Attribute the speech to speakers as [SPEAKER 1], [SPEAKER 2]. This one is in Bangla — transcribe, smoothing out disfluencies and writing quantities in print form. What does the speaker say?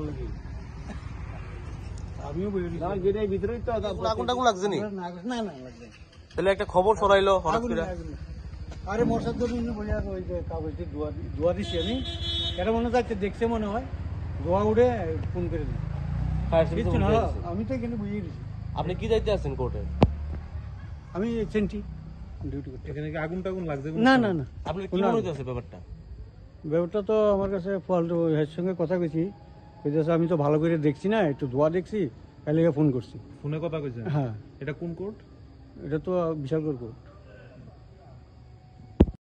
[SPEAKER 1] নাকি?
[SPEAKER 2] আমিও বলি
[SPEAKER 1] না গেটের ভিতরেই তো
[SPEAKER 3] আগুন টাগুন লাগছে নি?
[SPEAKER 2] না না না লাগবে না।
[SPEAKER 3] তাহলে একটা খবর ছড়াইলো হঠাৎ
[SPEAKER 2] আগুন
[SPEAKER 3] করে।
[SPEAKER 2] নেই, আগুন নেই। আরে মশার জন্য বলে আর ওই যে কাগজ দিয়ে ধোয়া দিছি আমি, এটা মনে যাচ্ছে দেখছে মনে হয়, ধোয়া উঠে ফোন করে দিই।
[SPEAKER 3] ফায়ার সার্ভিসে
[SPEAKER 2] কিচ্ছু না,
[SPEAKER 3] ফোন করেছে।
[SPEAKER 2] আমি তো এখানে বুঝিয়ে দিছি।
[SPEAKER 3] আপনি কি দায়িত্বে আছেন কোর্টে?
[SPEAKER 2] আমি সেন্টি ডিউটি করতে।
[SPEAKER 1] এখানে কি আগুন টাগুন লাগছে?
[SPEAKER 2] না না না,
[SPEAKER 3] আপনার কি মনে হইতেছে ব্যাপারটা?
[SPEAKER 2] ব্যাপারটা তো আমার কাছে ফল্ট, এর সঙ্গে কথা কইছি, কইতেছে আমি তো ভালো করে দেখছি না, একটু ধোয়া দেখছি, কালকে ফোন করছি।
[SPEAKER 1] ফোনে কথা কইছেন?
[SPEAKER 2] হ্যাঁ,
[SPEAKER 1] এটা কোন কোর্ট?
[SPEAKER 2] এটা তো বিশালগড় কোর্ট।